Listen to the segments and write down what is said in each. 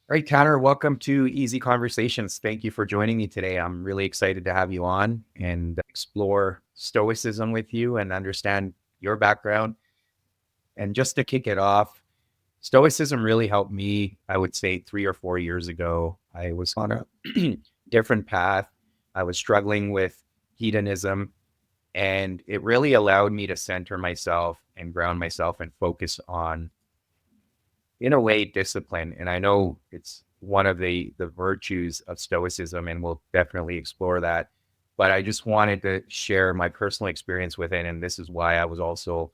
All right, Tanner, welcome to Easy Conversations. Thank you for joining me today. I'm really excited to have you on and explore Stoicism with you and understand your background. And just to kick it off, Stoicism really helped me, I would say 3 or 4 years ago. I was on a different path. I was struggling with hedonism, and it really allowed me to center myself and ground myself and focus on, in a way, discipline. And I know it's one of the virtues of Stoicism, and we'll definitely explore that. But I just wanted to share my personal experience with it, and this is why I was also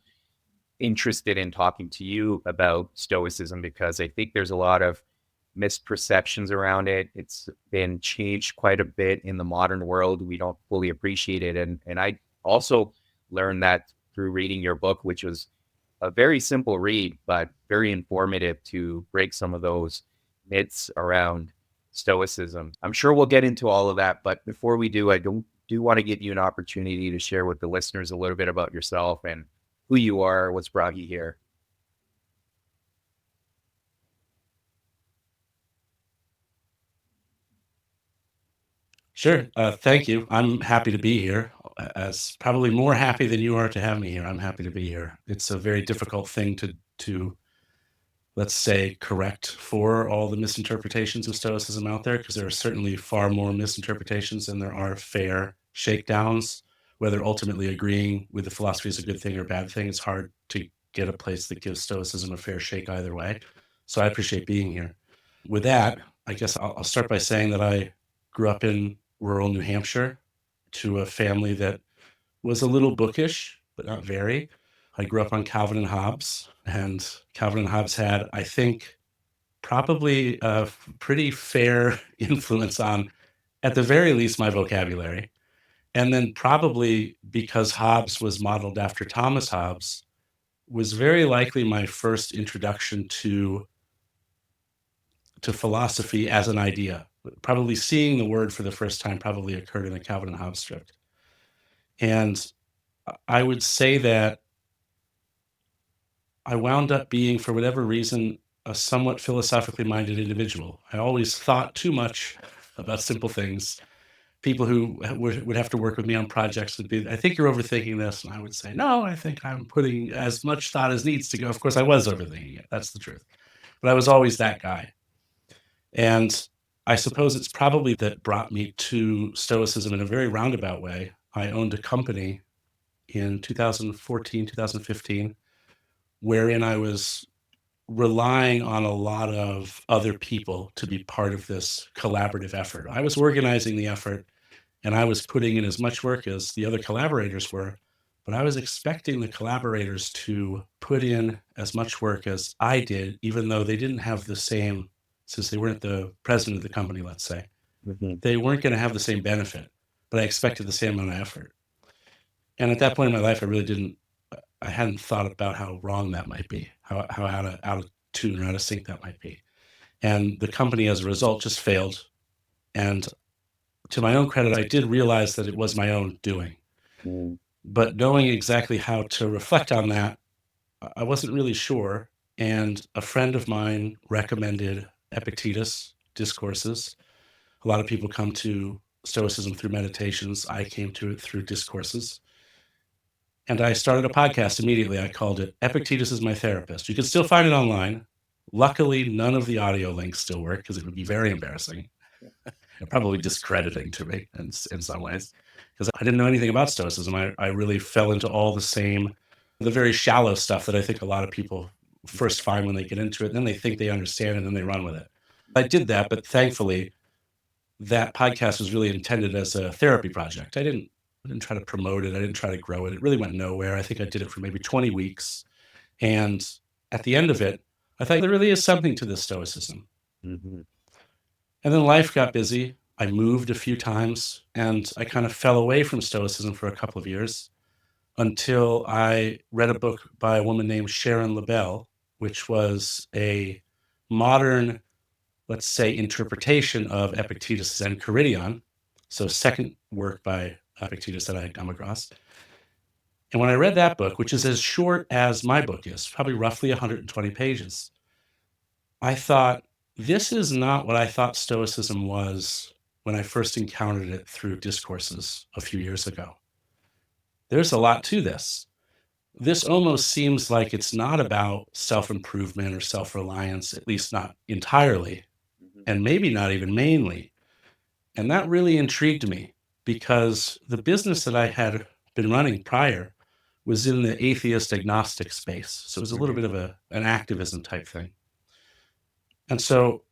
interested in talking to you about Stoicism, because I think there's a lot of misperceptions around it. It's been changed quite a bit in the modern world. We don't fully appreciate it, and I also learned that through reading your book, which was a very simple read, but very informative to break some of those myths around Stoicism. I'm sure we'll get into all of that, but before we do, I do want to give you an opportunity to share with the listeners a little bit about yourself and who you are, what's brought you here. Sure. Thank you. I'm happy to be here. As probably more happy than you are to have me here. I'm happy to be here. It's a very difficult thing to let's say correct for all the misinterpretations of Stoicism out there, because there are certainly far more misinterpretations than there are fair shakedowns. Whether ultimately agreeing with the philosophy is a good thing or a bad thing, it's hard to get a place that gives Stoicism a fair shake either way. So I appreciate being here. With that, I guess I'll start by saying that I grew up in rural New Hampshire to a family that was a little bookish, but not very. I grew up on Calvin and Hobbes, and Calvin and Hobbes had, I think, probably a pretty fair influence on, at the very least, my vocabulary. And then probably because Hobbes was modeled after Thomas Hobbes, was very likely my first introduction to philosophy as an idea. Probably seeing the word for the first time probably occurred in a Calvin and Hobbes script. And I would say that I wound up being, for whatever reason, a somewhat philosophically minded individual. I always thought too much about simple things. People who would have to work with me on projects would be, I think you're overthinking this. And I would say, no, I think I'm putting as much thought as needs to go. Of course, I was overthinking it. That's the truth. But I was always that guy. And I suppose it's probably that brought me to Stoicism in a very roundabout way. I owned a company in 2014, 2015, wherein I was relying on a lot of other people to be part of this collaborative effort. I was organizing the effort and I was putting in as much work as the other collaborators were, but I was expecting the collaborators to put in as much work as I did, even though they didn't have the same, since they weren't the president of the company, let's say, Mhm. they weren't going to have the same benefit, but I expected the same amount of effort. And at that point in my life, I hadn't thought about how wrong that might be, how out of tune or out of sync that might be. And the company, as a result, just failed. And to my own credit, I did realize that it was my own doing. Mm. But knowing exactly how to reflect on that, I wasn't really sure. And a friend of mine recommended Epictetus discourses. A lot of people come to Stoicism through meditations. I came to it through discourses. And I started a podcast immediately. I called it Epictetus is My Therapist. You can still find it online. Luckily, none of the audio links still work because it would be very embarrassing and probably discrediting to me in some ways, because I didn't know anything about Stoicism. I really fell into all the very shallow stuff that I think a lot of people first find when they get into it. And then they think they understand it and then they run with it. I did that, but thankfully, that podcast was really intended as a therapy project. I didn't try to promote it. I didn't try to grow it. It really went nowhere. I think I did it for maybe 20 weeks. And at the end of it, I thought there really is something to this Stoicism. Mhm. And then life got busy. I moved a few times and I kind of fell away from Stoicism for a couple of years until I read a book by a woman named Sharon Labelle, which was a modern, let's say, interpretation of Epictetus' Enchiridion. So, second work by Epictetus that I had come across. And when I read that book, which is as short as my book is, probably roughly 120 pages, I thought this is not what I thought Stoicism was when I first encountered it through discourses a few years ago. There's a lot to this. This almost seems like it's not about self-improvement or self-reliance, at least not entirely, and maybe not even mainly. And that really intrigued me because the business that I had been running prior was in the atheist agnostic space. So it was a little bit of an activism type thing. And so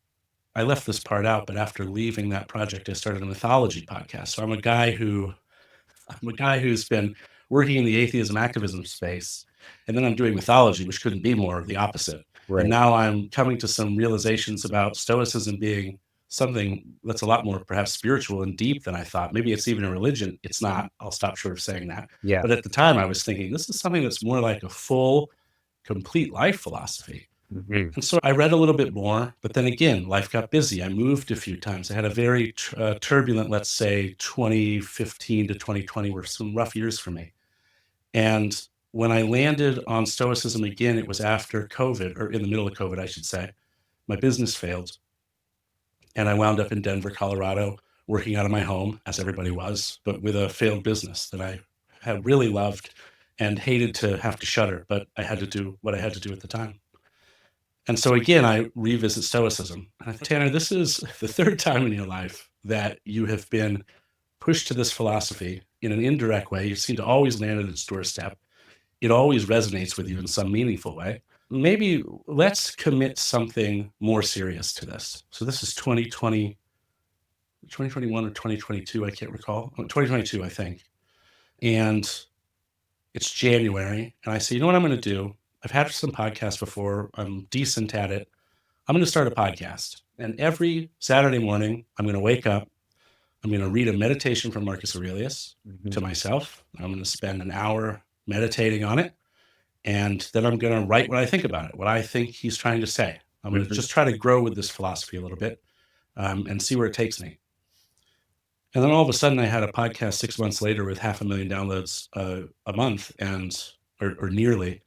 I left this part out, but after leaving that project, I started a mythology podcast. So I'm a guy who's been working in the atheism activism space, and then I'm doing mythology, which couldn't be more of the opposite. Right. And now I'm coming to some realizations about Stoicism being something that's a lot more perhaps spiritual and deep than I thought. Maybe it's even a religion. It's not. I'll stop short of saying that. Yeah. But at the time, I was thinking this is something that's more like a full, complete life philosophy. Mhm. And so I read a little bit more, but then again, life got busy. I moved a few times. I had a very turbulent, let's say 2015 to 2020 were some rough years for me. And when I landed on Stoicism again, it was after COVID, or in the middle of COVID, I should say. My business failed. And I wound up in Denver, Colorado, working out of my home, as everybody was, but with a failed business that I had really loved and hated to have to shutter, but I had to do what I had to do at the time. And so again, I revisit Stoicism. And I thought, Tanner, this is the third time in your life that you have been pushed to this philosophy in an indirect way. You seem to always land at its doorstep. It always resonates with you in some meaningful way. Maybe let's commit something more serious to this. So this is 2020, 2021 or 2022, I can't recall. 2022, I think. And it's January. And I say, you know what I'm going to do? I've had some podcasts before. I'm decent at it. I'm going to start a podcast. And every Saturday morning, I'm going to wake up. I'm going to read a meditation from Marcus Aurelius to myself. I'm going to spend an hour meditating on it. And then I'm going to write what I think about it, what I think he's trying to say. I'm going to just try to grow with this philosophy a little bit and see where it takes me. And then all of a sudden, I had a podcast 6 months later with 500,000 downloads a month, or nearly.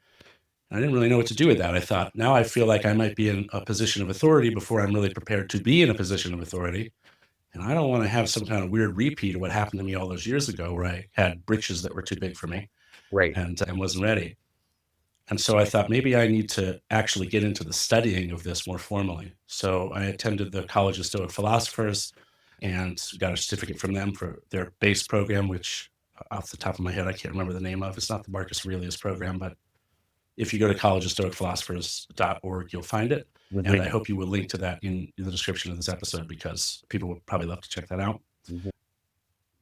I didn't really know what to do with that. I thought, now I feel like I might be in a position of authority before I'm really prepared to be in a position of authority. And I don't want to have some kind of weird repeat of what happened to me all those years ago where I had britches that were too big for me Right. and wasn't ready. And so I thought maybe I need to actually get into the studying of this more formally. So I attended the College of Stoic Philosophers and got a certificate from them for their base program, which off the top of my head, I can't remember the name of. It's not the Marcus Aurelius program, but if you go to collegeofstoicphilosophers.org, you'll find it. And I hope you will link to that in the description of this episode because people would probably love to check that out. Mhm.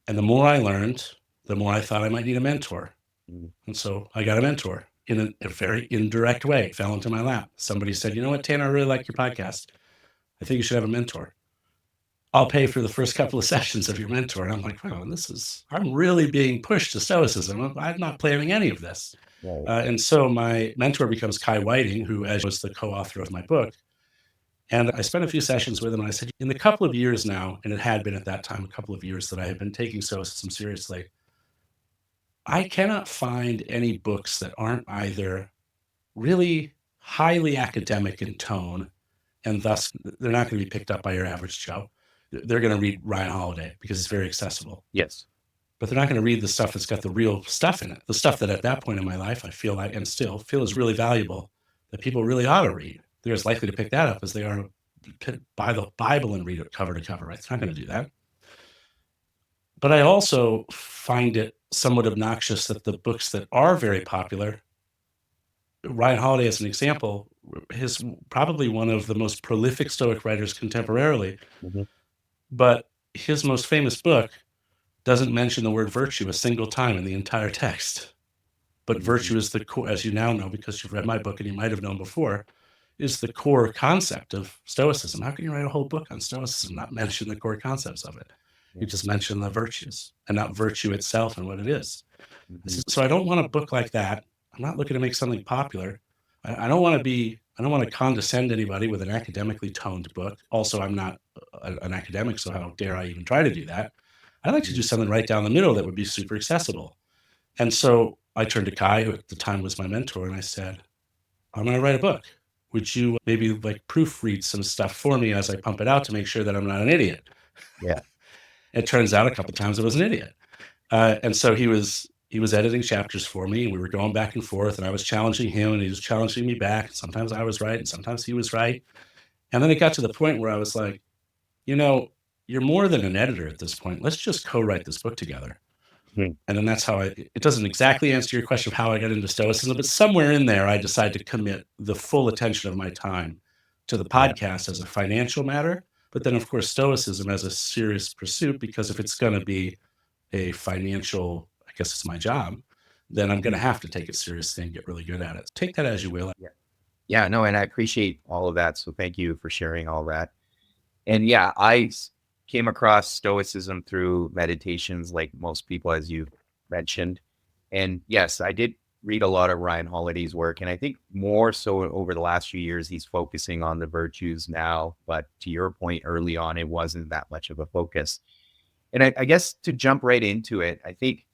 And the more I learned, the more I thought I might need a mentor. Mhm. And so I got a mentor in a very indirect way. It fell into my lap. Somebody said, you know what, Tanner, I really like your podcast. I think you should have a mentor. I'll pay for the first couple of sessions of your mentor. And I'm like, wow, I'm really being pushed to Stoicism. I'm not planning any of this. Right. And so my mentor becomes Kai Whiting, who was the co-author of my book. And I spent a few sessions with him. And I said, in the couple of years now, and it had been at that time a couple of years that I had been taking Stoicism seriously, I cannot find any books that aren't either really highly academic in tone, and thus they're not going to be picked up by your average Joe. They're going to read Ryan Holiday because it's very accessible. Yes. But they're not going to read the stuff that's got the real stuff in it. The stuff that at that point in my life, I feel like, and still feel is really valuable that people really ought to read. They're as likely to pick that up as they are to buy the Bible and read it cover to cover, right? They're not going to do that. But I also find it somewhat obnoxious that the books that are very popular, Ryan Holiday as an example, is probably one of the most prolific Stoic writers contemporarily, Mhm. but his most famous book doesn't mention the word virtue a single time in the entire text. But virtue is the core, as you now know, because you've read my book and you might have known before, is the core concept of Stoicism. How can you write a whole book on Stoicism, not mention the core concepts of it? You just mention the virtues and not virtue itself and what it is. Mhm. So I don't want a book like that. I'm not looking to make something popular. I don't want to condescend anybody with an academically toned book. Also, I'm not an academic, so how dare I even try to do that? I'd like to do something right down the middle that would be super accessible. And so I turned to Kai, who at the time was my mentor, and I said, I'm going to write a book. would you maybe like proofread some stuff for me as I pump it out to make sure that I'm not an idiot? Yeah. It turns out a couple times I was an idiot. And so he was editing chapters for me, and we were going back and forth, and I was challenging him, and he was challenging me back. Sometimes I was right, and sometimes he was right. And then it got to the point where I was like, you know, you're more than an editor at this point. Let's just co-write this book together. Hmm. And then that's how it doesn't exactly answer your question of how I got into Stoicism, but somewhere in there, I decided to commit the full attention of my time to the Yeah. podcast as a financial matter. But then, of course, Stoicism as a serious pursuit, because if it's going to be a financial, I guess it's my job, then I'm going to have to take it seriously and get really good at it. Take that as you will. Yeah. Yeah. No, and I appreciate all of that. So thank you for sharing all that. And yeah, came across Stoicism through meditations, like most people, as you mentioned. And yes, I did read a lot of Ryan Holiday's work. And I think more so over the last few years, he's focusing on the virtues now. But to your point early on, it wasn't that much of a focus. And I guess to jump right into it, I think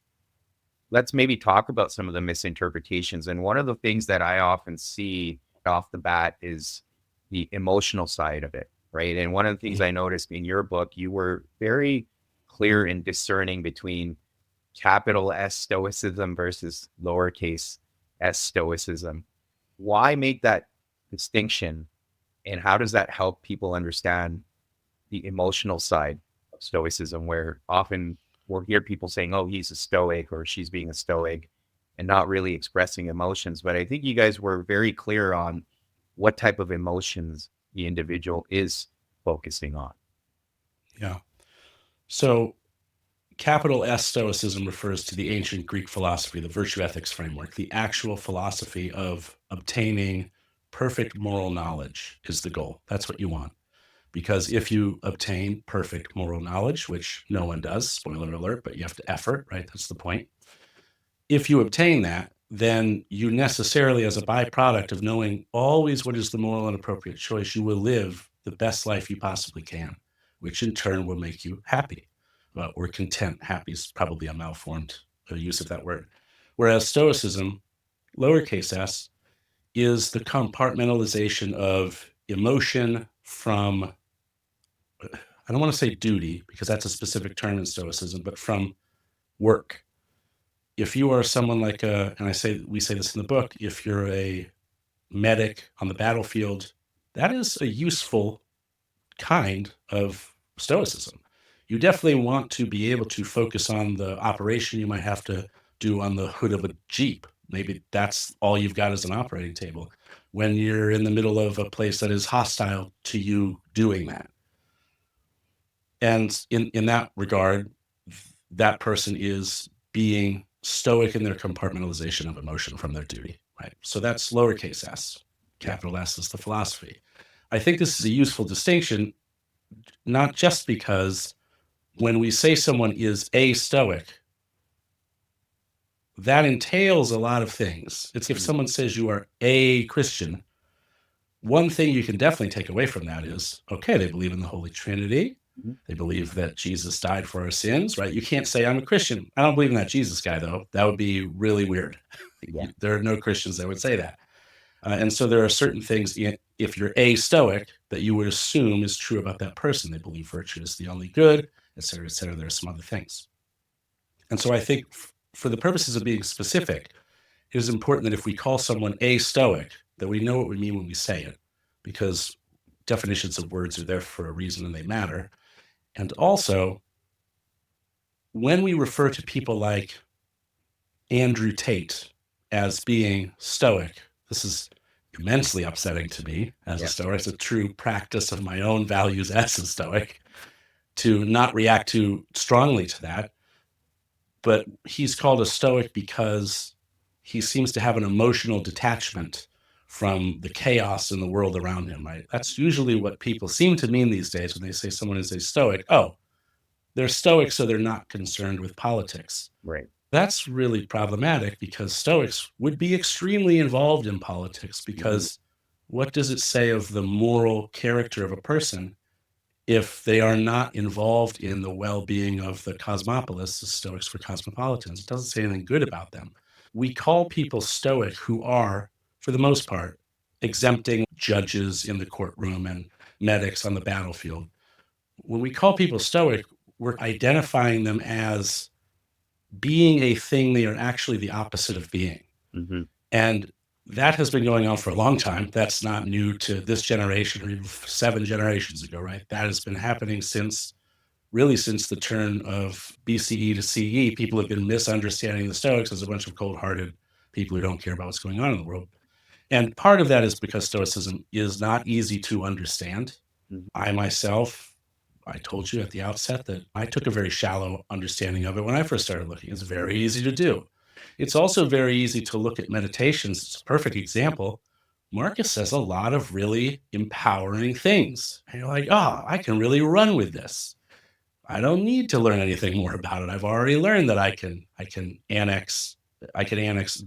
let's maybe talk about some of the misinterpretations. And one of the things that I often see off the bat is the emotional side of it, right? And one of the things I noticed in your book, you were very clear in discerning between capital S Stoicism versus lowercase s Stoicism. Why make that distinction? And how does that help people understand the emotional side of Stoicism, where often we'll hear people saying, oh, he's a Stoic or she's being a Stoic and not really expressing emotions. But I think you guys were very clear on what type of emotions the individual is focusing on. Yeah. So capital S Stoicism refers to the ancient Greek philosophy, the virtue ethics framework. The actual philosophy of obtaining perfect moral knowledge is the goal. That's what you want. Because if you obtain perfect moral knowledge, which no one does, spoiler alert, but you have to effort, right? That's the point. If you obtain that, then you necessarily, as a byproduct of knowing always what is the moral and appropriate choice, you will live the best life you possibly can, which in turn will make you happy, or content. Happy is probably a malformed use of that word. Whereas Stoicism, lowercase s, is the compartmentalization of emotion from, I don't want to say duty, because that's a specific term in Stoicism, but from work. If you are someone like we say this in the book, if you're a medic on the battlefield, that is a useful kind of Stoicism. You definitely want to be able to focus on the operation you might have to do on the hood of a Jeep. Maybe that's all you've got as an operating table when you're in the middle of a place that is hostile to you doing that. And in that regard, that person is being stoic in their compartmentalization of emotion from their duty, right? So that's lowercase s. Capital S is the philosophy. I think this is a useful distinction, not just because when we say someone is a stoic, that entails a lot of things. It's if someone says you are a Christian, one thing you can definitely take away from that is, okay, they believe in the Holy Trinity. They believe that Jesus died for our sins, right? You can't say, I'm a Christian. I don't believe in that Jesus guy, though. That would be really weird. Yeah. There are no Christians that would say that. And so there are certain things, if you're a Stoic, that you would assume is true about that person. They believe virtue is the only good, et cetera, et cetera. There are some other things. And so I think for the purposes of being specific, it is important that if we call someone a Stoic, that we know what we mean when we say it, because definitions of words are there for a reason and they matter. And also, when we refer to people like Andrew Tate as being Stoic, this is immensely upsetting to me as a Stoic. It's a true practice of my own values as a Stoic to not react too strongly to that. But he's called a Stoic because he seems to have an emotional detachment from the chaos in the world around him, right? That's usually what people seem to mean these days when they say someone is a Stoic. Oh, they're Stoic, so they're not concerned with politics. Right. That's really problematic because Stoics would be extremely involved in politics, because what does it say of the moral character of a person if they are not involved in the well-being of the cosmopolis? The Stoics were cosmopolitans. It doesn't say anything good about them. We call people Stoic who are, for the most part, exempting judges in the courtroom and medics on the battlefield. When we call people Stoic, we're identifying them as being a thing they are actually the opposite of being. Mm-hmm. And that has been going on for a long time. That's not new to this generation or even 7 generations ago, right? That has been happening since the turn of BCE to CE. People have been misunderstanding the Stoics as a bunch of cold-hearted people who don't care about what's going on in the world. And part of that is because Stoicism is not easy to understand. Mm-hmm. I myself, I told you at the outset that I took a very shallow understanding of it when I first started looking. It's very easy to do. It's also very easy to look at meditations. It's a perfect example. Marcus says a lot of really empowering things. And you're like, oh, I can really run with this. I don't need to learn anything more about it. I've already learned that I can annex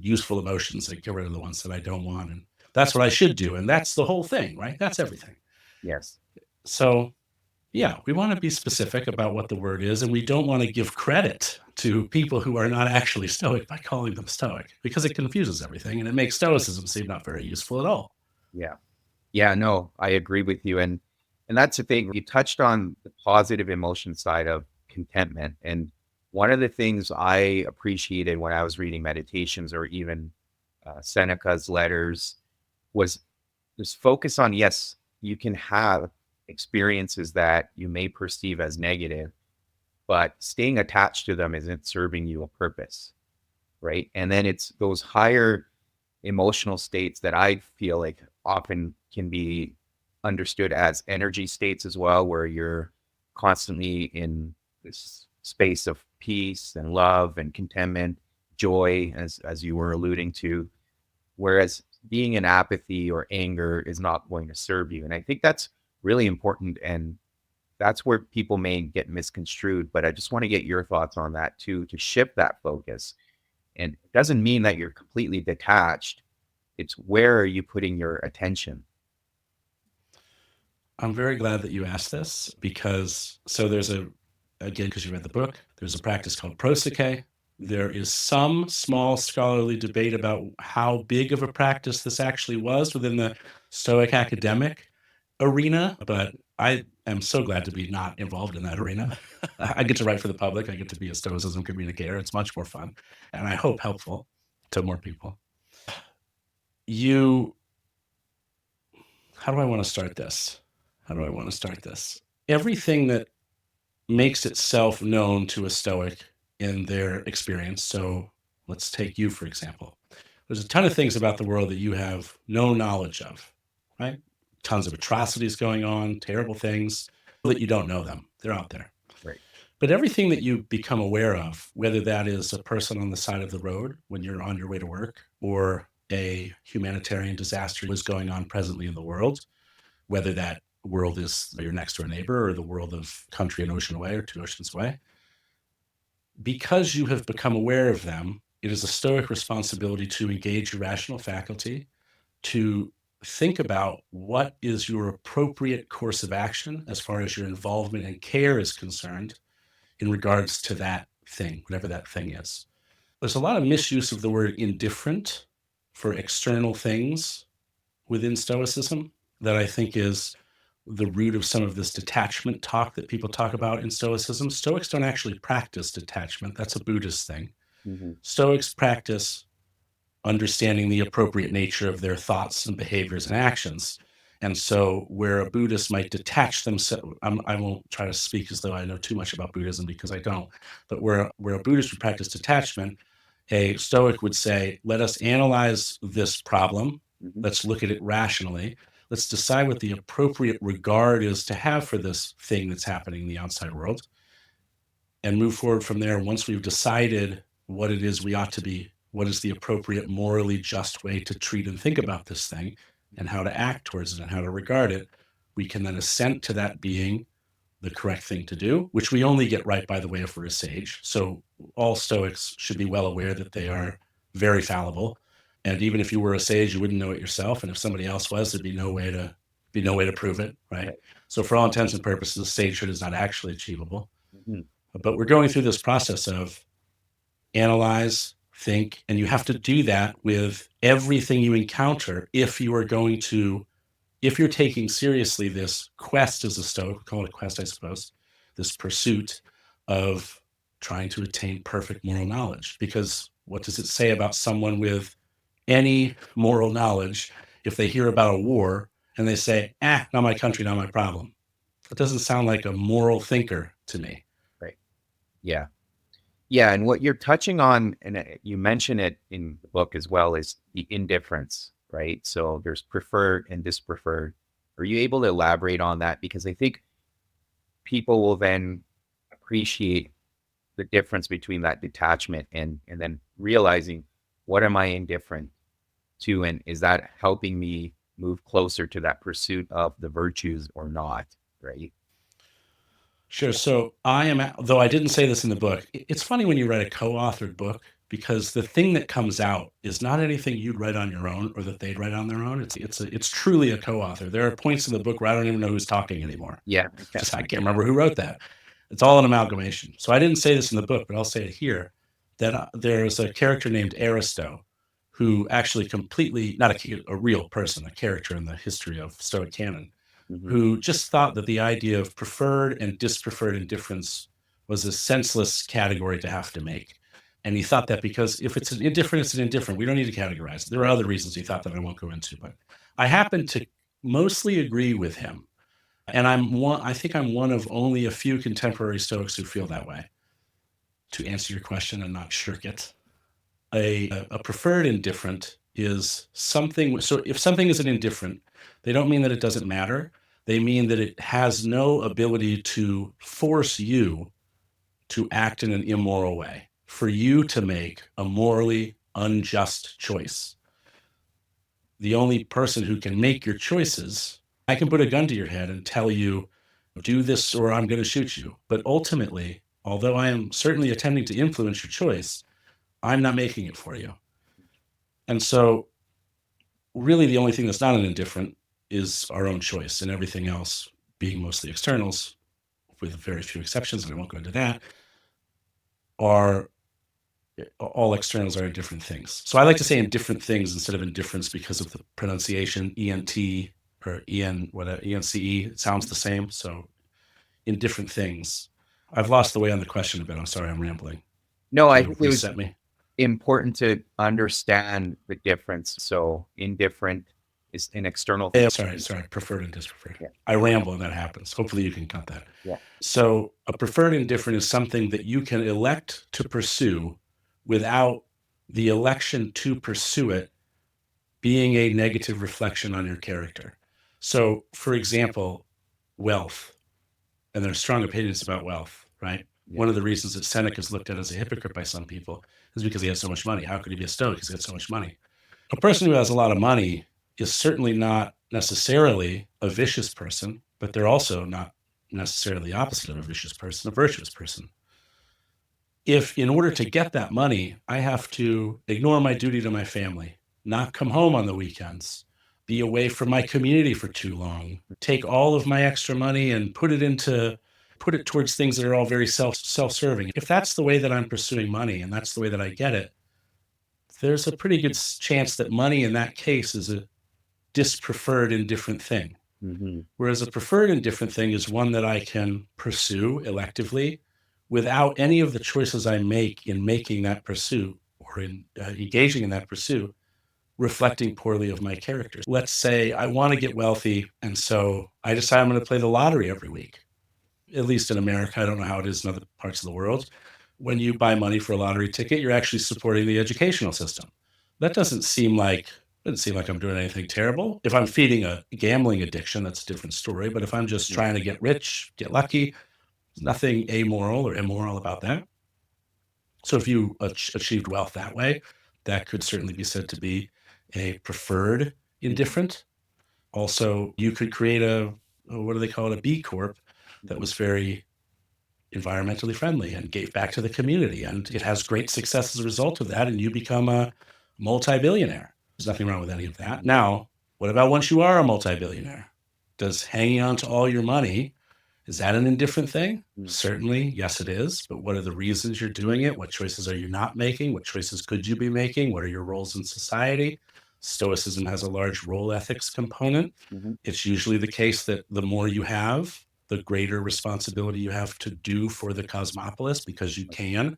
useful emotions and get rid of the ones that I don't want. And that's what I should do. And that's the whole thing, right? That's everything. Yes. So yeah, we want to be specific about what the word is, and we don't want to give credit to people who are not actually Stoic by calling them Stoic, because it confuses everything and it makes Stoicism seem not very useful at all. Yeah. Yeah, no, I agree with you. And that's the thing. You touched on the positive emotion side of contentment. And one of the things I appreciated when I was reading meditations or even Seneca's letters was this focus on, yes, you can have experiences that you may perceive as negative, but staying attached to them isn't serving you a purpose, right? And then it's those higher emotional states that I feel like often can be understood as energy states as well, where you're constantly in this space of peace and love and contentment, joy, as you were alluding to. Whereas being in apathy or anger is not going to serve you. And I think that's really important. And that's where people may get misconstrued. But I just want to get your thoughts on that too, to shift that focus. And it doesn't mean that you're completely detached. It's where are you putting your attention? I'm very glad that you asked this because because you read the book, there's a practice called prosike. There is some small scholarly debate about how big of a practice this actually was within the Stoic academic arena, but I am so glad to be not involved in that arena. I get to write for the public. I get to be a Stoicism communicator. It's much more fun and I hope helpful to more people. How do I want to start this? Everything that makes itself known to a Stoic in their experience. So let's take you, for example. There's a ton of things about the world that you have no knowledge of, right? Tons of atrocities going on, terrible things that you don't know them. They're out there. Right. But everything that you become aware of, whether that is a person on the side of the road when you're on your way to work, or a humanitarian disaster is going on presently in the world, whether that world is your next door neighbor or the world of country an ocean away or 2 oceans away, because you have become aware of them, it is a Stoic responsibility to engage your rational faculty, to think about what is your appropriate course of action as far as your involvement and care is concerned in regards to that thing, whatever that thing is. There's a lot of misuse of the word indifferent for external things within Stoicism that I think is the root of some of this detachment talk that people talk about in Stoicism. Stoics don't actually practice detachment. That's a Buddhist thing. Mm-hmm. Stoics practice understanding the appropriate nature of their thoughts and behaviors and actions. And so where a Buddhist might detach themselves, I won't try to speak as though I know too much about Buddhism because I don't, but where a Buddhist would practice detachment, a Stoic would say, let us analyze this problem. Mm-hmm. Let's look at it rationally. Let's decide what the appropriate regard is to have for this thing that's happening in the outside world and move forward from there. Once we've decided what it is we ought to be, what is the appropriate morally just way to treat and think about this thing and how to act towards it and how to regard it, we can then assent to that being the correct thing to do, which we only get right, by the way, if we're a sage. So all Stoics should be well aware that they are very fallible. And even if you were a sage, you wouldn't know it yourself. And if somebody else was, there'd be no way to prove it, right? So for all intents and purposes, sagehood is not actually achievable. Mm-hmm. But we're going through this process of analyze, think, and you have to do that with everything you encounter if you're taking seriously this quest as a Stoic, call it a quest, I suppose, this pursuit of trying to attain perfect moral knowledge. Because what does it say about someone with any moral knowledge if they hear about a war and they say, not my country, not my problem? That doesn't sound like a moral thinker to me. Right. Yeah. Yeah. And what you're touching on, and you mention it in the book as well, is the indifference, right? So there's preferred and dispreferred. Are you able to elaborate on that? Because I think people will then appreciate the difference between that detachment and then realizing, what am I indifferent to, and is that helping me move closer to that pursuit of the virtues or not, right? Sure. So though I didn't say this in the book, it's funny when you write a co-authored book, because the thing that comes out is not anything you'd write on your own or that they'd write on their own. It's truly a co-author. There are points in the book where I don't even know who's talking anymore. Yeah. Just I can't remember who wrote that. It's all an amalgamation. So I didn't say this in the book, but I'll say it here, that there's a character named Aristo who actually completely, not a real person, a character in the history of Stoic canon, Mhm. who just thought that the idea of preferred and dispreferred indifference was a senseless category to have to make. And he thought that because if it's an indifferent, it's an indifferent. We don't need to categorize it. There are other reasons he thought that I won't go into, but I happen to mostly agree with him. And I think I'm one of only a few contemporary Stoics who feel that way. To answer your question and not shirk it, a preferred indifferent is something. So if something is an indifferent, they don't mean that it doesn't matter. They mean that it has no ability to force you to act in an immoral way, for you to make a morally unjust choice. The only person who can make your choices, I can put a gun to your head and tell you, do this or I'm going to shoot you. But ultimately, although I am certainly attempting to influence your choice, I'm not making it for you. And so really the only thing that's not an indifferent is our own choice, and everything else, being mostly externals, with very few exceptions, and I won't go into that, are all externals are indifferent things. So I like to say indifferent things instead of indifference because of the pronunciation, ENT or ENCE. It sounds the same. So indifferent things. I've lost the way on the question a bit. I'm sorry, I'm rambling. No, I Can you think it was reset me? important to understand the difference. So indifferent is an external Yeah, thing. sorry, preferred and dispreferred. Yeah. I ramble and that happens. Hopefully you can cut that. Yeah. So a preferred indifferent is something that you can elect to pursue without the election to pursue it being a negative reflection on your character. So, for example, wealth, and there's strong opinions about wealth, right? Yeah. One of the reasons that Seneca is looked at as a hypocrite by some people is because he has so much money. How could he be a Stoic? He's got so much money. A person who has a lot of money is certainly not necessarily a vicious person, but they're also not necessarily the opposite of a vicious person, a virtuous person. If in order to get that money, I have to ignore my duty to my family, not come home on the weekends, be away from my community for too long, take all of my extra money and put it towards things that are all very self-serving. If that's the way that I'm pursuing money and that's the way that I get it, there's a pretty good chance that money in that case is a dispreferred indifferent thing. Mm-hmm. Whereas a preferred indifferent thing is one that I can pursue electively without any of the choices I make in making that pursuit or in engaging in that pursuit reflecting poorly of my character. Let's say I want to get wealthy, and so I decide I'm going to play the lottery every week. At least in America, I don't know how it is in other parts of the world. When you buy money for a lottery ticket, you're actually supporting the educational system. That doesn't seem like I'm doing anything terrible. If I'm feeding a gambling addiction, that's a different story. But if I'm just trying to get rich, get lucky, there's nothing amoral or immoral about that. So if you achieved wealth that way, that could certainly be said to be a preferred indifferent. Also, you could create what do they call it, a B Corp that was very environmentally friendly and gave back to the community. And it has great success as a result of that. And you become a multi-billionaire. There's nothing wrong with any of that. Now, what about once you are a multi-billionaire? Does hanging on to all your money Is that an indifferent thing? Mm. Certainly, yes, it is. But what are the reasons you're doing it? What choices are you not making? What choices could you be making? What are your roles in society? Stoicism has a large role ethics component. Mm-hmm. It's usually the case that the more you have, the greater responsibility you have to do for the cosmopolis because you can.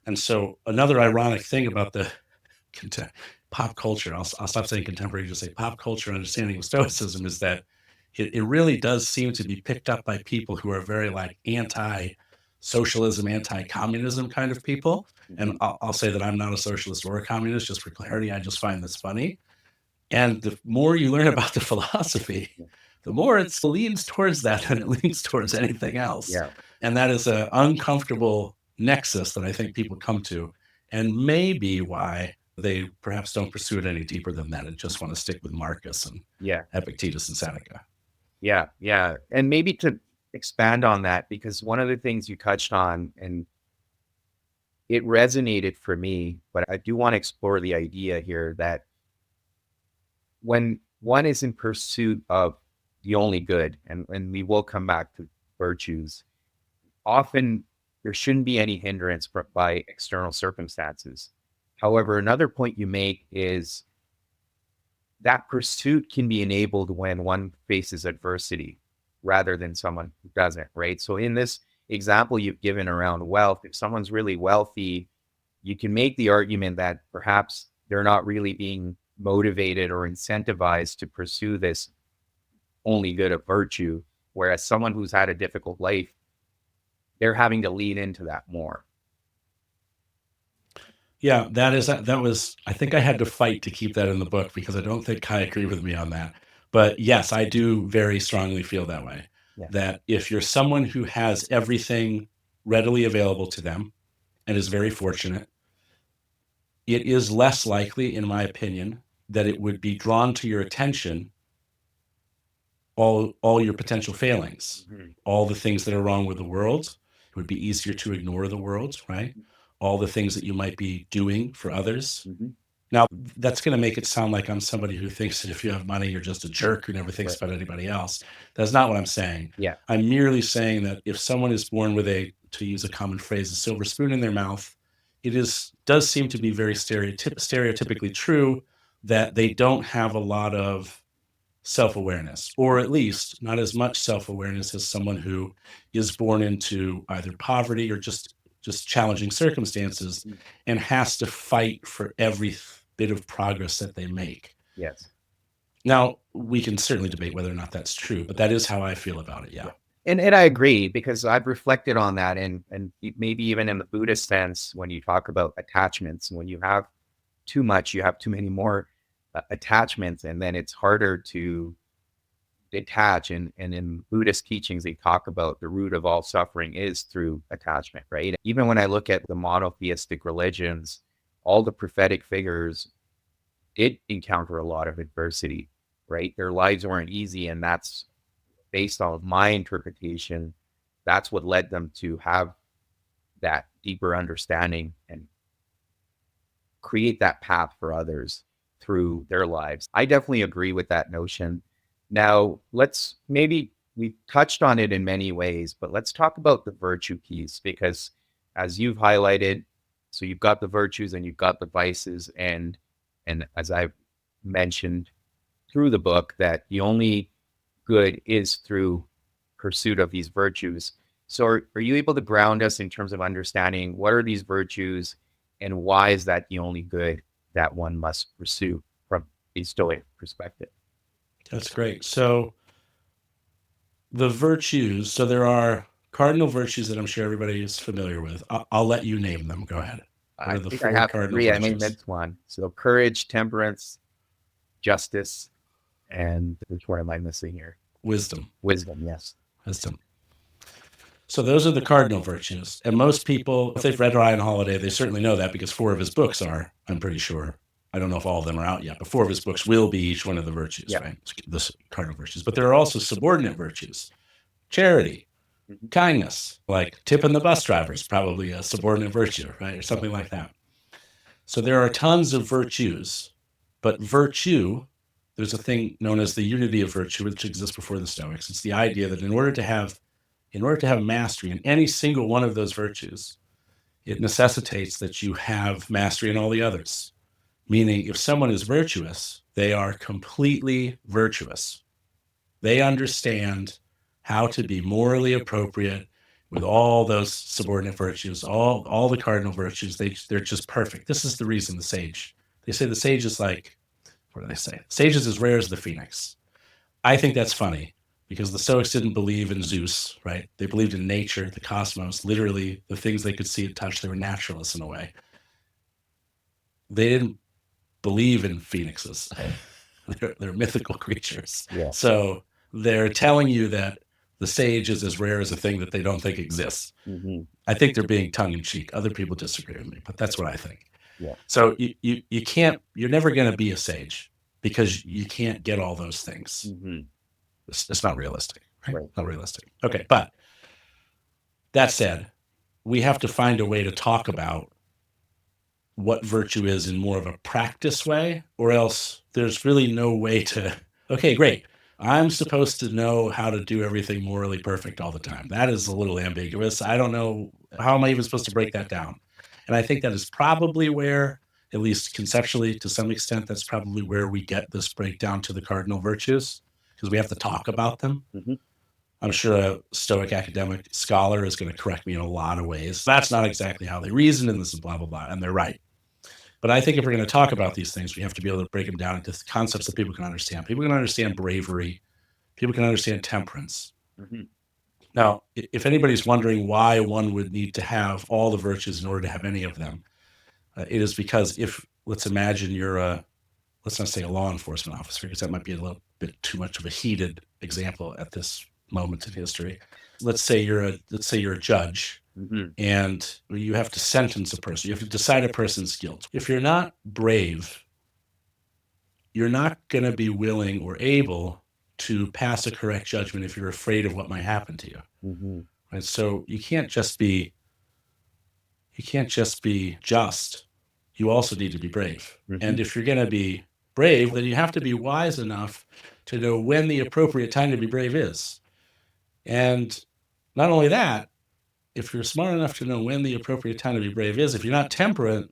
And so, another ironic thing about the pop culture, I'll stop saying contemporary, just say pop culture understanding of Stoicism, is that it really does seem to be picked up by people who are very like anti-socialism, anti-communism kind of people. And I'll say that I'm not a socialist or a communist, just for clarity. I just find this funny. And the more you learn about the philosophy, the more it leans towards that than it leans towards anything else. Yeah. And that is an uncomfortable nexus that I think people come to, and maybe why they perhaps don't pursue it any deeper than that and just want to stick with Marcus and Yeah. Epictetus and Seneca. Yeah. Yeah. And maybe to expand on that, because one of the things you touched on, and it resonated for me, but I do want to explore the idea here that when one is in pursuit of the only good, and we will come back to virtues, often there shouldn't be any hindrance by external circumstances. However, another point you make is that pursuit can be enabled when one faces adversity rather than someone who doesn't, right? So in this example you've given around wealth, if someone's really wealthy, you can make the argument that perhaps they're not really being motivated or incentivized to pursue this only good of virtue, whereas someone who's had a difficult life, they're having to lean into that more. Yeah, that was, I think I had to fight to keep that in the book because I don't think Kai agreed with me on that. But yes, I do very strongly feel that way. Yeah. That if you're someone who has everything readily available to them and is very fortunate, it is less likely, in my opinion, that it would be drawn to your attention all your potential failings, all the things that are wrong with the world. It would be easier to ignore the world, right? All the things that you might be doing for others. Mm-hmm. Now, that's going to make it sound like I'm somebody who thinks that if you have money, you're just a jerk who never thinks about anybody else. That's not what I'm saying. Yeah. I'm merely saying that if someone is born with to use a common phrase, a silver spoon in their mouth, does seem to be very stereotypically true that they don't have a lot of self-awareness, or at least not as much self-awareness as someone who is born into either poverty or just challenging circumstances and has to fight for every bit of progress that they make. Yes. Now, we can certainly debate whether or not that's true, but that is how I feel about it. Yeah. And I agree, because I've reflected on that, and maybe even in the Buddhist sense, when you talk about attachments, when you have too much, you have too many more attachments, and then it's harder to detach. And in Buddhist teachings, they talk about the root of all suffering is through attachment, right? Even when I look at the monotheistic religions, all the prophetic figures did encounter a lot of adversity, right? Their lives weren't easy, and that's based on my interpretation. That's what led them to have that deeper understanding and create that path for others through their lives. I definitely agree with that notion. Now, we've touched on it in many ways, but let's talk about the virtue piece, because as you've highlighted, so you've got the virtues and you've got the vices, and as I've mentioned through the book, that the only good is through pursuit of these virtues. So are you able to ground us in terms of understanding what are these virtues and why is that the only good that one must pursue from a Stoic perspective? That's great. So the virtues, so there are cardinal virtues that I'm sure everybody is familiar with. I'll let you name them. Go ahead. What I are the think I four have cardinal three. I mean, virtues? that's one. So courage, temperance, justice, and which one am I missing here? Wisdom. Wisdom, yes. Wisdom. So those are the cardinal virtues. And most people, if they've read Ryan Holiday, they certainly know that because 4 of his books are, I'm pretty sure. I don't know if all of them are out yet, but 4 of his books will be each one of the virtues, Yeah. right? The cardinal virtues. But there are also subordinate virtues. Charity, kindness, like tipping the bus driver is probably a subordinate virtue, right? Or something like that. So there are tons of virtues, but virtue, there's a thing known as the unity of virtue, which exists before the Stoics. It's the idea that in order to have in order to have mastery in any single one of those virtues, it necessitates that you have mastery in all the others. Meaning, if someone is virtuous, they are completely virtuous. They understand how to be morally appropriate with all those subordinate virtues, all the cardinal virtues. They're just perfect. This is the reason the sage. They say the sage is like, what do they say? Sage is as rare as the phoenix. I think that's funny because the Stoics didn't believe in Zeus, right? They believed in nature, the cosmos, literally the things they could see and touch. They were naturalists in a way. They didn't believe in phoenixes. They're mythical creatures. Yeah. So they're telling you that the sage is as rare as a thing that they don't think exists. Mm-hmm. I think they're being tongue in cheek. Other people disagree with me, but that's what I think. Yeah. So you can't, you're never going to be a sage because you can't get all those things. Mm-hmm. It's not realistic, right? Right. Not realistic. Okay. But that said, we have to find a way to talk about what virtue is in more of a practice way, or else there's really no way to, okay, great. I'm supposed to know how to do everything morally perfect all the time. That is a little ambiguous. I don't know. How am I even supposed to break that down? And I think that is probably where, at least conceptually, to some extent, that's probably where we get this breakdown to the cardinal virtues, because we have to talk about them. Mm-hmm. I'm sure a Stoic academic scholar is going to correct me in a lot of ways. That's not exactly how they reason, and this is blah, blah, blah. And they're right. But I think if we're going to talk about these things, we have to be able to break them down into concepts that people can understand. People can understand bravery. People can understand temperance. Mm-hmm. Now, if anybody's wondering why one would need to have all the virtues in order to have any of them, it is because if, let's imagine you're let's not say a law enforcement officer, because that might be a little bit too much of a heated example at this moment in history. Let's say you're a judge. Mm-hmm. And you have to sentence a person. You have to decide a person's guilt. If you're not brave, you're not going to be willing or able to pass a correct judgment if you're afraid of what might happen to you. Mm-hmm. Right? So you can't just be just. You also need to be brave. Mm-hmm. And if you're going to be brave, then you have to be wise enough to know when the appropriate time to be brave is. And not only that, if you're smart enough to know when the appropriate time to be brave is, if you're not temperate,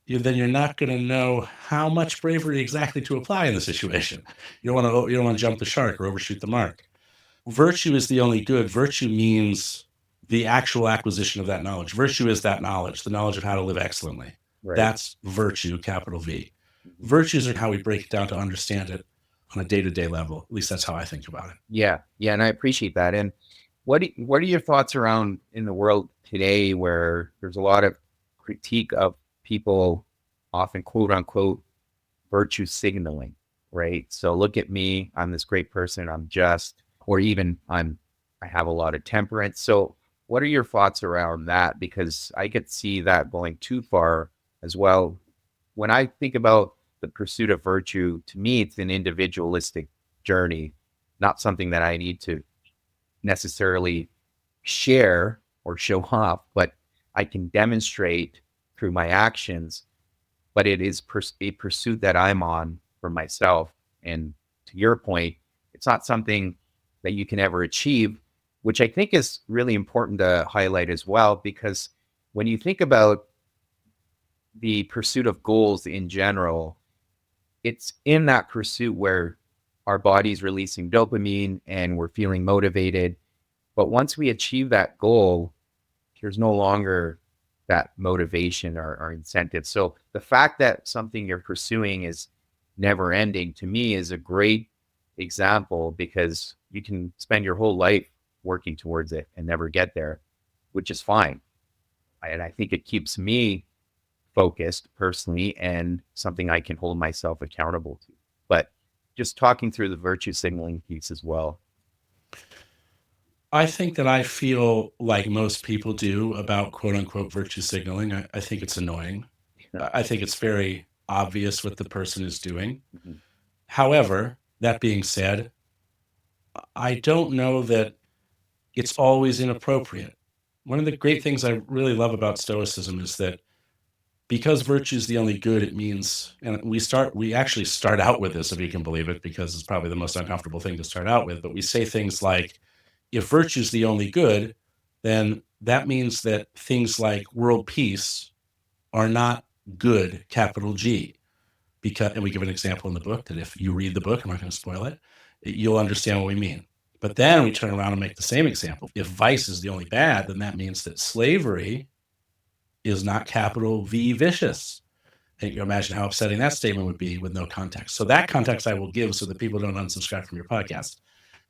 then you're not going to know how much bravery exactly to apply in the situation. You don't want to jump the shark or overshoot the mark. Virtue is the only good. Virtue means the actual acquisition of that knowledge. Virtue is that knowledge, the knowledge of how to live excellently. Right. That's virtue, capital V. Virtues are how we break it down to understand it on a day-to-day level. At least that's how I think about it. Yeah. Yeah. And I appreciate that. And what are your thoughts around in the world today where there's a lot of critique of people often quote unquote virtue signaling, right? So look at me, I'm this great person, I'm just, or even I have a lot of temperance. So what are your thoughts around that? Because I could see that going too far as well. When I think about the pursuit of virtue, to me, it's an individualistic journey, not something that I need to necessarily share or show off, but I can demonstrate through my actions. But it is a pursuit that I'm on for myself. And to your point, it's not something that you can ever achieve, which I think is really important to highlight as well, because when you think about the pursuit of goals in general, it's in that pursuit where our body's releasing dopamine and we're feeling motivated. But once we achieve that goal, there's no longer that motivation or incentive. So the fact that something you're pursuing is never ending, to me, is a great example, because you can spend your whole life working towards it and never get there, which is fine. And I think it keeps me focused personally and something I can hold myself accountable to. But just talking through the virtue signaling piece as well. I think that I feel like most people do about quote unquote virtue signaling. I think it's annoying. I think it's very obvious what the person is doing. Mm-hmm. However, that being said, I don't know that it's always inappropriate. One of the great things I really love about Stoicism is that because virtue is the only good, it means, and we actually start out with this, if you can believe it, because it's probably the most uncomfortable thing to start out with, but we say things like, if virtue is the only good, then that means that things like world peace are not good, capital G. Because, and we give an example in the book that if you read the book, I'm not going to spoil it, you'll understand what we mean. But then we turn around and make the same example. If vice is the only bad, then that means that slavery is not capital V vicious. And you imagine how upsetting that statement would be with no context. So that context I will give so that people don't unsubscribe from your podcast.